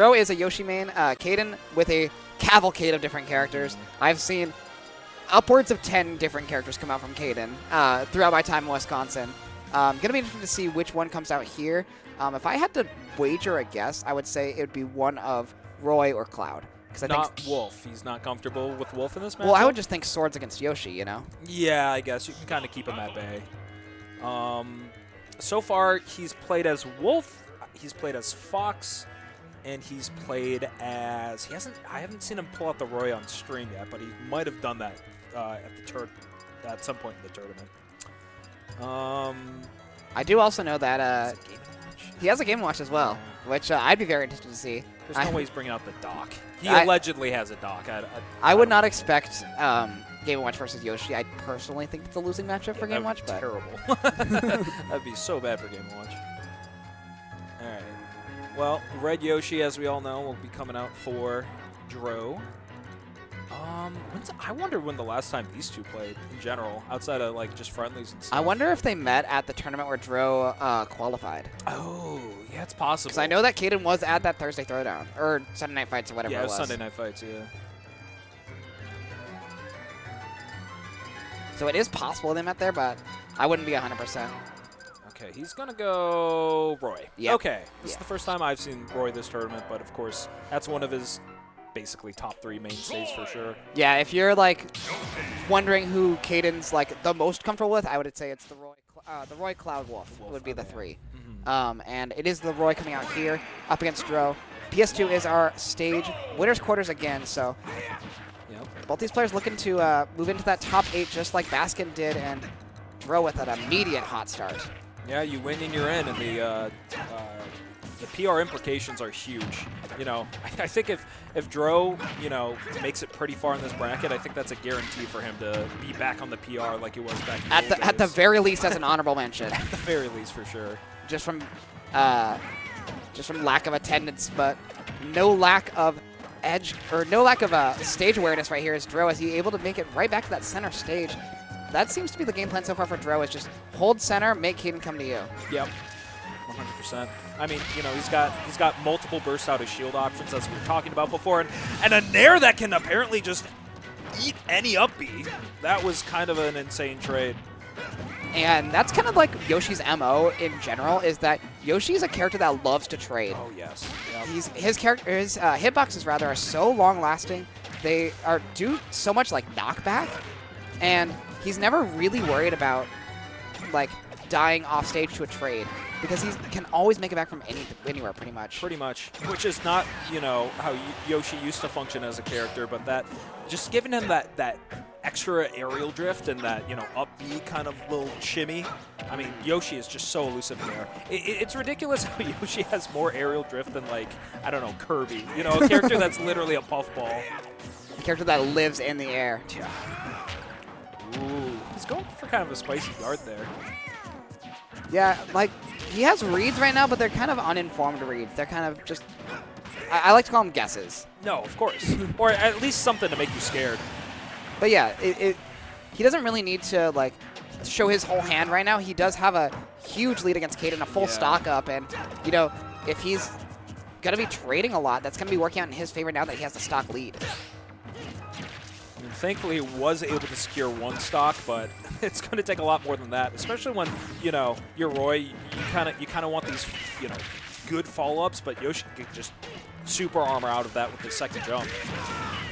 DRO is a Yoshi main. Kaden with a cavalcade of different characters. I've seen upwards of 10 different characters come out from Kaden throughout my time in Wisconsin. Going to be interesting to see which one comes out here. If I had to wager a guess, I would say it would be one of Roy or Cloud. I not think Wolf. He's not comfortable with Wolf in this match. Well, I would just think swords against Yoshi, you know? Yeah, I guess. You can kind of keep him at bay. So far, he's played as Wolf, he's played as Fox, and he's played as... I haven't seen him pull out the Roy on stream yet, but he might have done that at some point in the tournament. I do also know that he has a Game & Watch as well, which I'd be very interested to see. There's no way he's bringing out the dock. He allegedly has a dock. I would not expect Game & Watch versus Yoshi. I personally think it's a losing matchup for Game & Watch. But terrible. That'd be so bad for Game & Watch. All right. Well, Red Yoshi, as we all know, will be coming out for DRO. I wonder when the last time these two played in general, outside of like just friendlies and stuff. I wonder if they met at the tournament where DRO qualified. Oh, yeah, it's possible. Because I know that Kaden was at that Thursday Throwdown, or Sunday Night Fights or whatever it was. Yeah, Sunday Night Fights, yeah. So it is possible they met there, but I wouldn't be 100%. Okay, he's going to go Roy. Yep. Okay, this is the first time I've seen Roy this tournament, but of course, that's one of his basically top 3 mainstays for sure. Yeah, if you're like wondering who Kaden's like the most comfortable with, I would say it's the Roy Cloud Wolf would be the 3. Mm-hmm. And it is the Roy coming out here up against DRO. PS2 is our stage, winners quarters again, so both these players looking to move into that top 8 just like Baskin did, and DRO with an immediate hot start. Yeah, you win and you're in, and the PR implications are huge. You know, I think if DRO, makes it pretty far in this bracket, I think that's a guarantee for him to be back on the PR like it was back in the old at the very least as an honorable mention. At the very least, for sure. Just from lack of attendance, but no lack of edge or no lack of stage awareness right here is DRO, as he able to make it right back to that center stage. That seems to be the game plan so far for DRO, is just hold center, make Kaden come to you. Yep. 100%. I mean, he's got multiple burst out of shield options, as we were talking about before, and a Nair that can apparently just eat any up B. That was kind of an insane trade. And that's kind of like Yoshi's MO in general, is that Yoshi's a character that loves to trade. Oh, yes. Yep. His hitboxes rather are so long-lasting. They do so much like knockback, and he's never really worried about like dying off stage to a trade, because he can always make it back from anywhere, pretty much. Pretty much, which is not, how Yoshi used to function as a character, but that just giving him that extra aerial drift and that, up B kind of little shimmy. I mean, Yoshi is just so elusive there. It's ridiculous how Yoshi has more aerial drift than, like, I don't know, Kirby. A character that's literally a puffball. A character that lives in the air. Yeah. Ooh, he's going for kind of a spicy guard there. Yeah, like, he has reads right now, but they're kind of uninformed reads. They're kind of just, I like to call them guesses. No, of course. Or at least something to make you scared. But yeah, he doesn't really need to, like, show his whole hand right now. He does have a huge lead against Kaden, a full stock up, and, if he's going to be trading a lot, that's going to be working out in his favor now that he has the stock lead. And thankfully, he was able to secure one stock, but it's going to take a lot more than that, especially when, you're Roy. You kind of want these, good follow-ups, but Yoshi can just super armor out of that with his second jump.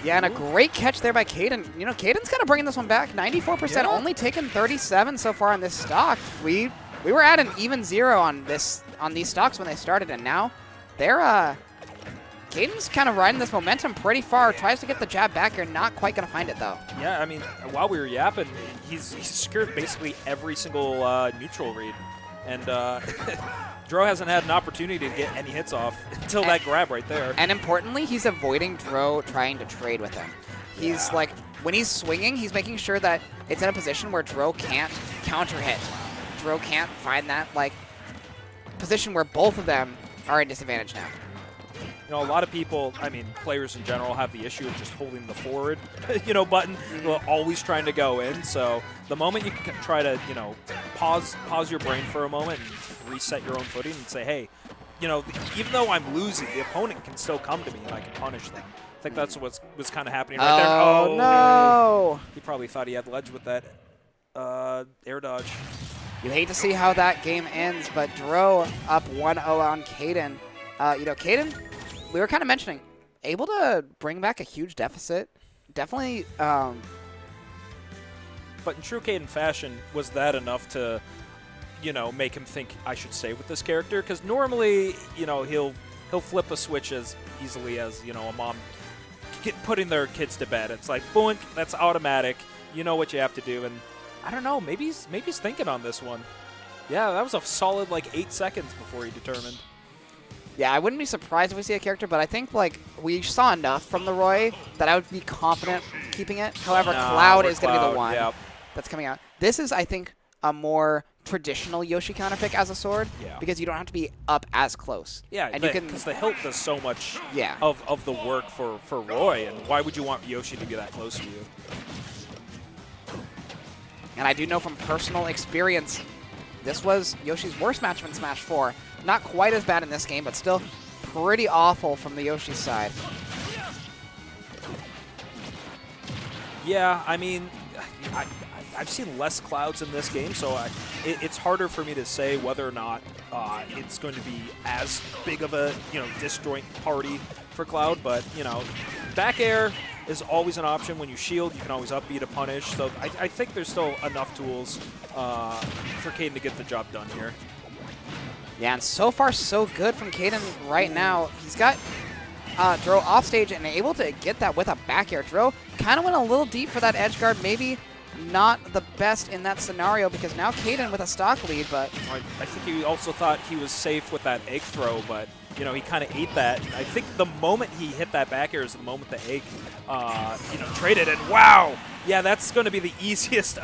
Yeah, and a great catch there by Kaden. Kaden's kind of bringing this one back. 94%, only taken 37 so far on this stock. We were at an even 0 on these stocks when they started, and now they're Kaden's kind of riding this momentum pretty far. Tries to get the jab back here, not quite going to find it, though. Yeah, I mean, while we were yapping, he's secured basically every single neutral read. And DRO hasn't had an opportunity to get any hits off until that grab right there. And importantly, he's avoiding DRO trying to trade with him. He's like, when he's swinging, he's making sure that it's in a position where DRO can't counter hit. DRO can't find that, like, position where both of them are at disadvantage now. A lot of people, I mean, players in general have the issue of just holding the forward, button, always trying to go in. So the moment you can try to, pause your brain for a moment and reset your own footing and say, hey, you know, even though I'm losing, the opponent can still come to me and I can punish them. I think that's what's kind of happening right there. Oh, no. He probably thought he had ledge with that air dodge. You hate to see how that game ends, but DRO up 1-0 on Kaden. You know, Kaden, we were kind of mentioning, able to bring back a huge deficit. Definitely. But in true Kaden fashion, was that enough to, you know, make him think I should stay with this character? Because normally, you know, he'll flip a switch as easily as, you know, a mom putting their kids to bed. It's like, boink, that's automatic. You know what you have to do. And I don't know, maybe he's thinking on this one. Yeah, that was a solid, like, 8 seconds before he determined. Yeah, I wouldn't be surprised if we see a character, but I think, like, we saw enough from the Roy that I would be confident keeping it. However, Cloud is going to be the one that's coming out. This is, I think, a more traditional Yoshi counterpick as a sword because you don't have to be up as close. Yeah, and because the hilt does so much of the work for Roy, and why would you want Yoshi to be that close to you? And I do know from personal experience, this was Yoshi's worst matchup in Smash 4. Not quite as bad in this game, but still pretty awful from the Yoshi side. Yeah, I mean, I've seen less Clouds in this game, so it's harder for me to say whether or not it's going to be as big of a, you know, disjoint party for Cloud. But, you know, back air is always an option. When you shield, you can always up B to punish. So I think there's still enough tools for Kaden to get the job done here. Yeah, and so far so good from Kaden right now. He's got DRO off stage and able to get that with a back air. DRO kind of went a little deep for that edge guard. Maybe not the best in that scenario because now Kaden with a stock lead, but I think he also thought he was safe with that egg throw, but you know, he kind of ate that. I think the moment he hit that back air is the moment the egg, you know, traded, and wow, yeah, that's going to be the easiest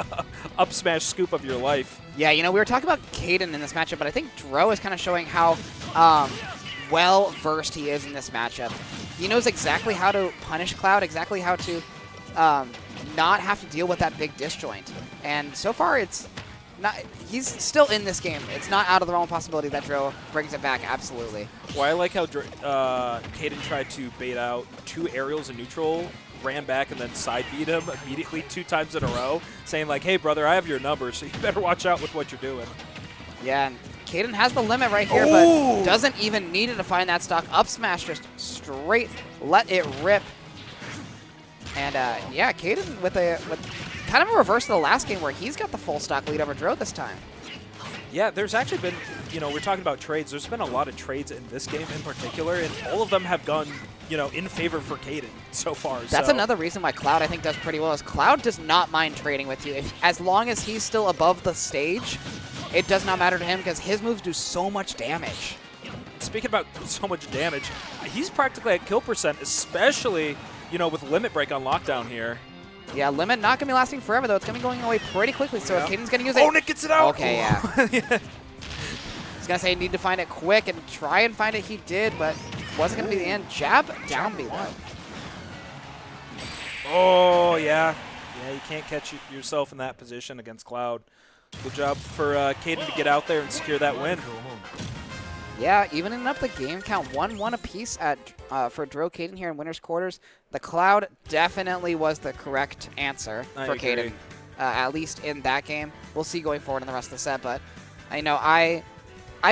up smash scoop of your life. Yeah, you know, we were talking about Kaden in this matchup, but I think DRO is kind of showing how well-versed he is in this matchup. He knows exactly how to punish Cloud, exactly how to not have to deal with that big disjoint. And so far, it's not. He's still in this game. It's not out of the realm of possibility that DRO brings it back, absolutely. Well, I like how Kaden tried to bait out 2 aerials in neutral, ran back and then side beat him immediately 2 times in a row, saying like, hey, brother, I have your number, so you better watch out with what you're doing. Yeah, and Kaden has the limit right here, but doesn't even need it to find that stock. Up smash, just straight let it rip. And yeah, Kaden with kind of a reverse of the last game where he's got the full stock lead over DRO this time. Yeah, there's actually been, you know, we're talking about trades. There's been a lot of trades in this game in particular, and all of them have gone, you know, in favor for Kaden so far. That's another reason why Cloud, I think, does pretty well, is Cloud does not mind trading with you. As long as he's still above the stage, it does not matter to him because his moves do so much damage. Speaking about so much damage, he's practically at kill percent, especially, you know, with Limit Break on lockdown here. Yeah, Limit not going to be lasting forever, though. It's going to be going away pretty quickly, so Kaden's going to use it. Oh, Nick gets it out! Okay, yeah. He's going to say need to find it quick and try and find it. He did, but wasn't going to be the end. Jab down B, though. Oh, yeah. Yeah, you can't catch yourself in that position against Cloud. Good job for Kaden to get out there and secure that win. Yeah, evening up the game count 1-1 apiece for DRO Kaden here in winner's quarters. The Cloud definitely was the correct answer for Kaden, at least in that game. We'll see going forward in the rest of the set, but I know I've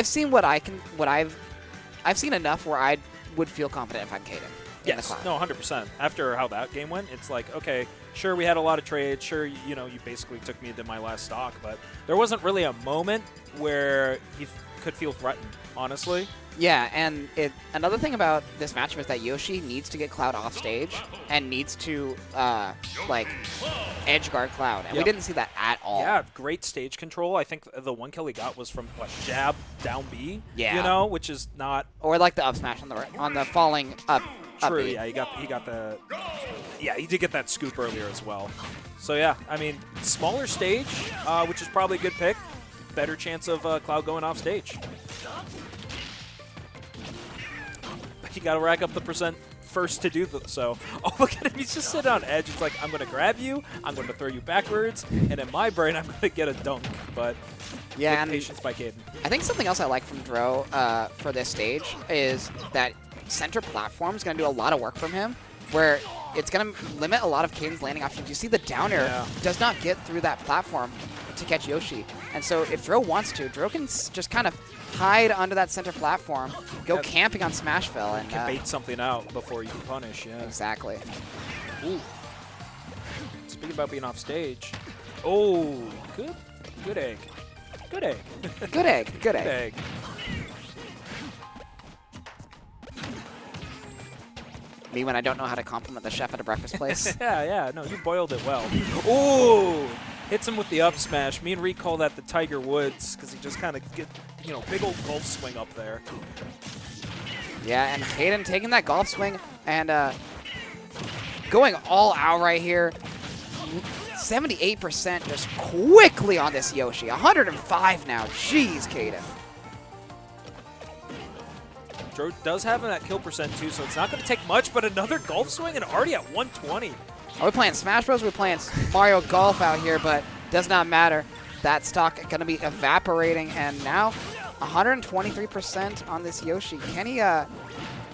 seen I've seen enough where I would feel confident if I'm Kaden. Yes, no, 100%. After how that game went, it's like, okay, sure, we had a lot of trades. Sure, you know, you basically took me to my last stock, but there wasn't really a moment where he could feel threatened, honestly. Yeah, and another thing about this matchup is that Yoshi needs to get Cloud off stage and needs to, like, edge guard Cloud. And we didn't see that at all. Yeah, great stage control. I think the one kill he got was from, what, jab down B? Yeah. You know, which is not... Or like the up smash on the falling up. True, yeah, he got the... Yeah, he did get that scoop earlier as well. So, yeah, I mean, smaller stage, which is probably a good pick. Better chance of Cloud going off stage. you got to rack up the percent first to do so. Oh, look at him. He's just sitting on edge. It's like, I'm going to grab you. I'm going to throw you backwards. And in my brain, I'm going to get a dunk. But yeah, and patience by Kaden. I think something else I like from DRO for this stage is that center platform is going to do a lot of work from him, where it's going to limit a lot of Kaden's landing options. You see the down air does not get through that platform to catch Yoshi. And so if DRO wants to, DRO can just kind of hide under that center platform, go camping on Smashville. And can bait something out before you can punish, yeah. Exactly. Ooh. Speaking about being off stage. Oh, good egg. Good egg. Good egg. Good Good egg. egg. Me when I don't know how to compliment the chef at a breakfast place. Yeah, no, you boiled it well. Ooh! Hits him with the up smash. Me and Reed call that the Tiger Woods because he just kind of get, big old golf swing up there. Yeah, and Kaden taking that golf swing and going all out right here. 78% just quickly on this Yoshi. 105 now. Jeez, Kaden. DRO does have that kill percent too, so it's not going to take much, but another golf swing and already at 120. Are we playing Smash Bros? We're playing Mario Golf out here, but does not matter. That stock going to be evaporating, and now 123% on this Yoshi. Can he?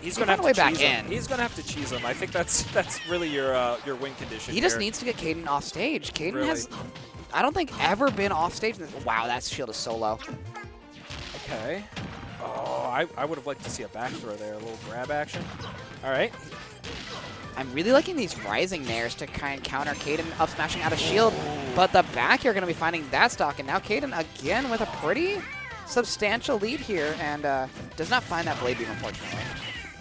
He's going to have to back cheese him. in. He's going to have to cheese him. I think that's really your win condition. He just needs to get Kaden off stage. Kaden has, I don't think, ever been off stage. Wow, that shield is so low. Okay. Oh, I would have liked to see a back throw there, a little grab action. All right. I'm really liking these rising nairs to kind of counter Kaden up smashing out of shield, but the back you're going to be finding that stock, and now Kaden again with a pretty substantial lead here, and does not find that blade beam, unfortunately.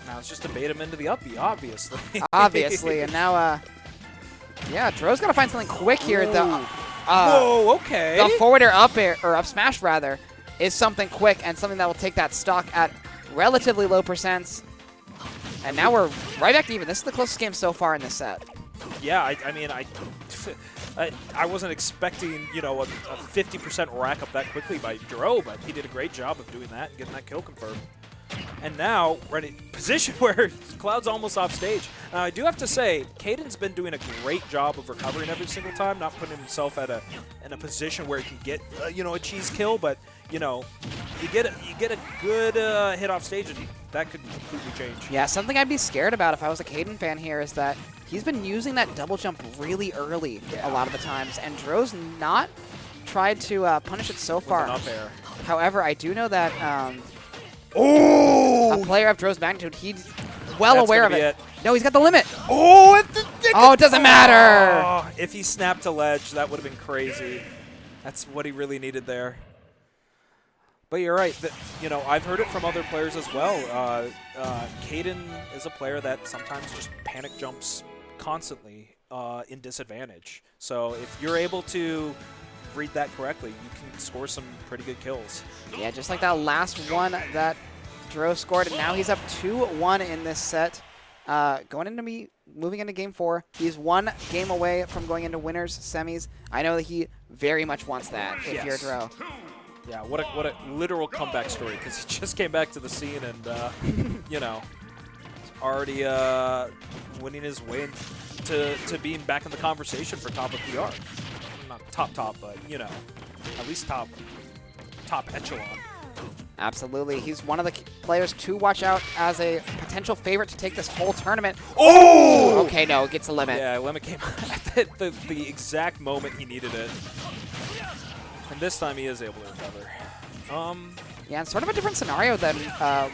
Now it's just to bait him into the up B, obviously. Obviously, and now, yeah, DRO's got to find something quick here. Whoa, okay. The forward air up air, or up smash rather, is something quick and something that will take that stock at relatively low percents. And now we're right back to even. This is the closest game so far in this set. Yeah, I mean, I wasn't expecting, a 50% rack up that quickly by DRO, but he did a great job of doing that and getting that kill confirmed. And now we're in a position where Cloud's almost off stage. Now, I do have to say, Kaden's been doing a great job of recovering every single time, not putting himself in a position where he can get, a cheese kill, but, you get a good hit off stage, and that could completely change. Yeah, something I'd be scared about if I was a Kaden fan here is that he's been using that double jump really early a lot of the times, and DRO's not tried to punish it so far. Up air. However, I do know that a player of DRO's magnitude, he's well aware of it. No, he's got the limit. Oh, it doesn't matter. Oh, if he snapped a ledge, that would have been crazy. That's what he really needed there. But you're right. I've heard it from other players as well. Kaden is a player that sometimes just panic jumps constantly in disadvantage. So if you're able to read that correctly, you can score some pretty good kills. Yeah, just like that last one that DRO scored, and now he's up 2-1 in this set. Moving into Game 4, he's one game away from going into winners semis. I know that he very much wants that if you're DRO. Yeah, what a literal comeback story, because he just came back to the scene and, already winning his way to being back in the conversation for top of PR. Not top, but, at least top echelon. Absolutely. He's one of the players to watch out as a potential favorite to take this whole tournament. Oh! Okay, no, it gets a limit. Yeah, limit came at the exact moment he needed it. And this time he is able to recover. Yeah, it's sort of a different scenario than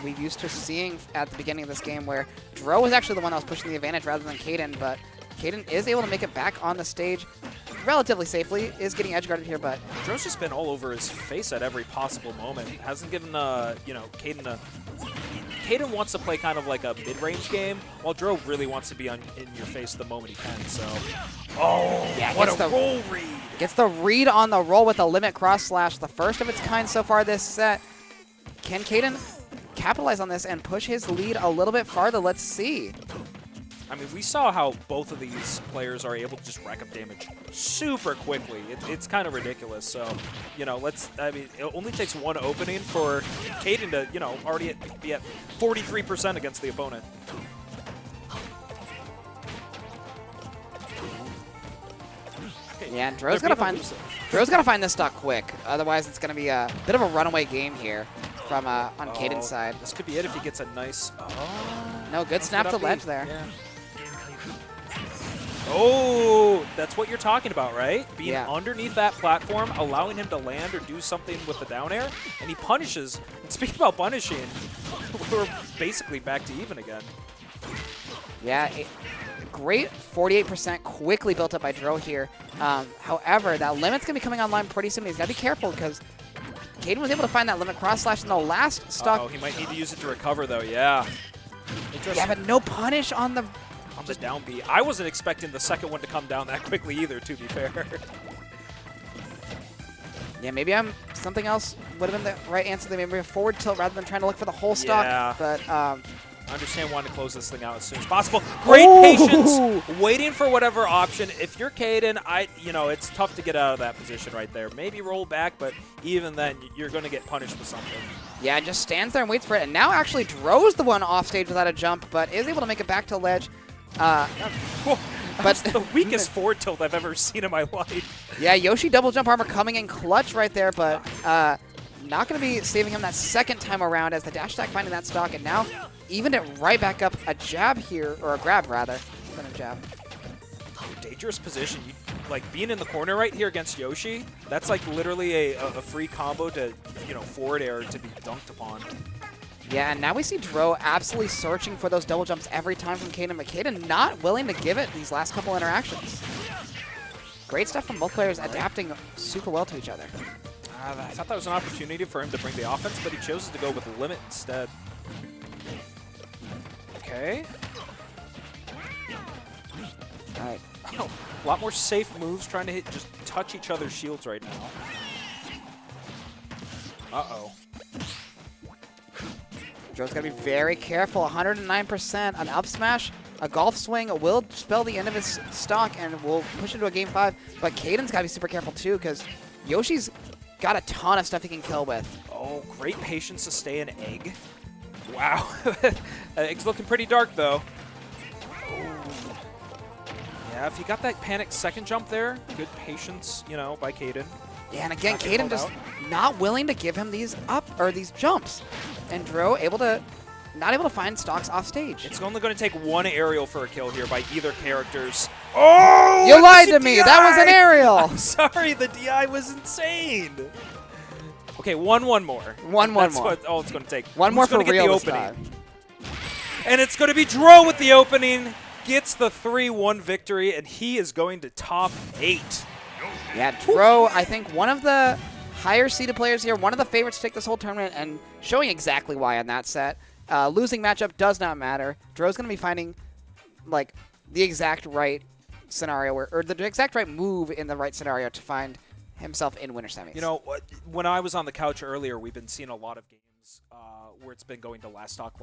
we've used to seeing at the beginning of this game, where DRO was actually the one that was pushing the advantage rather than Kaden, but Kaden is able to make it back on the stage relatively safely, is getting edge guarded here, but DRO's just been all over his face at every possible moment. Hasn't given, Kaden a... Kaden wants to play kind of like a mid-range game, while DRO really wants to be in your face the moment he can, so... Oh, yeah, what a roll read! Gets the read on the roll with a limit cross slash, the first of its kind so far this set. Can Kaden capitalize on this and push his lead a little bit farther? Let's see. I mean, we saw how both of these players are able to just rack up damage super quickly. It's kind of ridiculous. So, you know, I mean, it only takes one opening for Kaden to, you know, already be at 43% against the opponent. Yeah, and Dro's gotta find this stock quick. Otherwise, it's gonna be a bit of a runaway game here from on Kaden's side. This could be it if he gets a nice. No, good snap to ledge there. Yeah. Oh, that's what you're talking about, right? Being underneath that platform, allowing him to land or do something with the down air, and he punishes. And speaking about punishing, we're basically back to even again. Yeah, great 48% quickly built up by DRO here. However, that limit's going to be coming online pretty soon. He's got to be careful because Kaden was able to find that limit cross slash in the last stock. Oh, he might need to use it to recover, though, yeah. Yeah, but no punish on the down B. I wasn't expecting the second one to come down that quickly either, to be fair. Yeah, maybe something else would have been the right answer. They maybe a forward tilt rather than trying to look for the whole stock. Yeah. But I understand wanting to close this thing out as soon as possible. Great patience, waiting for whatever option. If you're Kaden, you know, it's tough to get out of that position right there. Maybe roll back, but even then, you're going to get punished with something. Yeah, just stands there and waits for it. And now actually DRO's the one off stage without a jump, but is able to make it back to ledge. But the weakest forward tilt I've ever seen in my life. Yeah, Yoshi double jump armor coming in clutch right there, but not going to be saving him that second time around as the dash attack finding that stock, and now evened it right back up. A jab here, or a grab rather, than a jab. Dangerous position. Like being in the corner right here against Yoshi, that's like literally a free combo to, you know, forward air to be dunked upon. Yeah, and now we see DRO absolutely searching for those double jumps every time from Kaden, but Kaden not willing to give it these last couple interactions. Great stuff from both players adapting super well to each other. I thought that was an opportunity for him to bring the offense, but he chose to go with the limit instead. Okay. All right. Oh, a lot more safe moves, trying to just touch each other's shields right now. Uh-oh. DRO's got to be very careful. 109%. An up smash, a golf swing will spell the end of his stock and will push into a game 5. But Kaden's got to be super careful too because Yoshi's got a ton of stuff he can kill with. Oh, great patience to stay in egg. Wow. Egg's looking pretty dark though. Oh. Yeah, if you got that panicked second jump there, good patience, you know, by Kaden. Yeah, and again, Kaden just not willing to give him these these jumps. And DRO not able to find stocks off stage. It's only going to take one aerial for a kill here by either characters. Oh! You lied to me. That was an aerial. I'm sorry, the DI was insane. Okay, one more. One more. That's all it's going to take. One more for real real this time. And it's going to be DRO with the opening. Gets the 3-1 victory, and he is going to top 8. Yeah, DRO, I think one of the higher seeded players here, one of the favorites to take this whole tournament, and showing exactly why on that set. Losing matchup does not matter. DRO's going to be finding like the exact right scenario, or the exact right move in the right scenario to find himself in winter semis. You know, when I was on the couch earlier, we've been seeing a lot of games where it's been going to last stock,